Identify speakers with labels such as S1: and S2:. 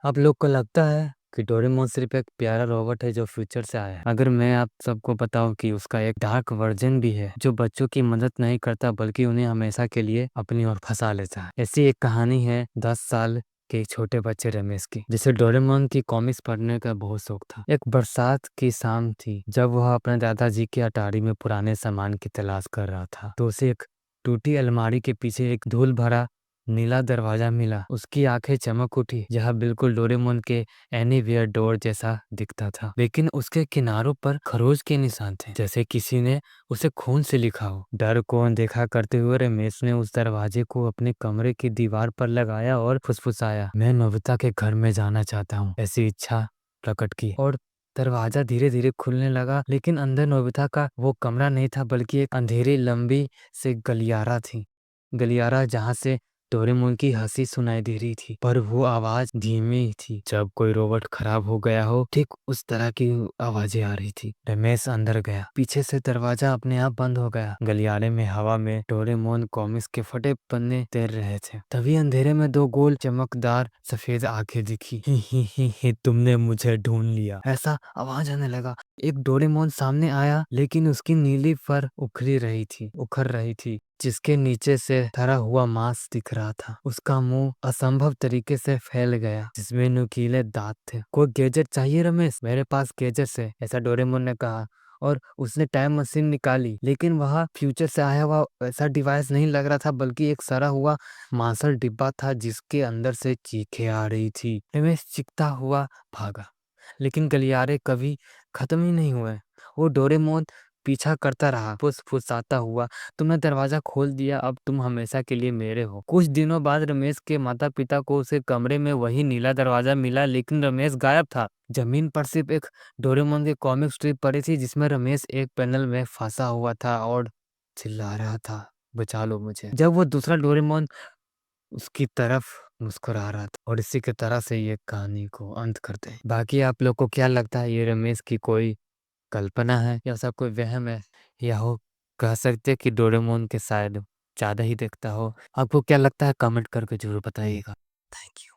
S1: आप लोग को लगता है कि डोरेमोन सिर्फ एक प्यारा रोबोट है जो फ्यूचर से आया है। अगर मैं आप सबको बताऊं कि उसका एक डार्क वर्जन भी है जो बच्चों की मदद नहीं करता बल्कि उन्हें हमेशा के लिए अपनी ओर फंसा लेता है। ऐसी एक कहानी है 10 साल के एक छोटे बच्चे रमेश की, जिसे डोरेमोन की कॉमिक्स पढ़ने का बहुत शौक था। एक बरसात की शाम थी जब वह अपने दादाजी की अटारी में पुराने सामान की तलाश कर रहा था, तो उसे एक टूटी अलमारी के पीछे एक धूल भरा नीला दरवाजा मिला। उसकी आंखें चमक उठी। यह बिल्कुल डोरेमोन के एनीवेयर डोर जैसा दिखता था, लेकिन उसके किनारों पर खरोच के निशान थे, जैसे किसी ने उसे खून से लिखा हो। डर को अनदेखा करते हुए रमेश ने उस दरवाजे को अपने कमरे की दीवार पर लगाया और फुसफुसाया, मैं नोबिता के घर में जाना चाहता हूँ, ऐसी इच्छा प्रकट की। और दरवाजा धीरे धीरे खुलने लगा, लेकिन अंदर नोबिता का वो कमरा नहीं था बल्कि एक अंधेरी लंबी से गलियारा थी। गलियारा जहाँ से डोरेमोन की हंसी सुनाई दे रही थी, पर वो आवाज धीमी थी। जब कोई रोबोट खराब हो गया हो, ठीक उस तरह की आवाजें आ रही थी। रमेश अंदर गया। पीछे से दरवाजा अपने आप बंद हो गया। गलियारे में हवा में डोरेमोन कॉमिक्स के फटे पन्ने तैर रहे थे। तभी अंधेरे में दो गोल चमकदार सफेद आंखें दिखी। ही तुमने मुझे ढूंढ लिया, ऐसा आवाज आने लगा। एक डोरेमोन सामने आया, लेकिन उसकी नीली फर उखड़ रही थी, जिसके नीचे से धरा हुआ मांस दिख रहा था। उसका मुंह असंभव तरीके से फैल गया, जिसमें नुकीले दांत थे। कोई गैजेट चाहिए रमेश? मेरे पास गैजेट है, ऐसा डोरेमोन ने कहा। और उसने टाइम मशीन निकाली, लेकिन वह फ्यूचर से आया हुआ ऐसा डिवाइस नहीं लग रहा था, बल्कि एक सड़ा हुआ मांसल डिब्बा था जिसके अंदर से चीखें आ रही थी। रमेश चीखता हुआ भागा, लेकिन गलियारे कभी खत्म ही नहीं हुए। वो डोरेमोन पीछा करता रहा, फुसफुसाता हुआ, तुमने दरवाजा खोल दिया, अब तुम हमेशा के लिए मेरे हो। कुछ दिनों बाद रमेश के माता पिता को उसके कमरे में वही नीला दरवाजा मिला, लेकिन रमेश गायब था। जमीन पर सिर्फ एक डोरेमोन की कॉमिक स्ट्रिप पड़ी थी, जिसमें रमेश एक पैनल में फंसा हुआ था और चिल्ला रहा था, बचा लो मुझे। जब वो दूसरा डोरेमोन उसकी तरफ मुस्कुरा रहा था। और इसी के तरह से ये कहानी को अंत करते हैं। बाकी आप लोग को क्या लगता है, ये रमेश की कोई कल्पना है या सब कोई वहम है, या हो कह सकते कि डोरेमोन के शायद ज्यादा ही देखता हो? आपको क्या लगता है कमेंट करके जरूर बताइएगा। Thank you.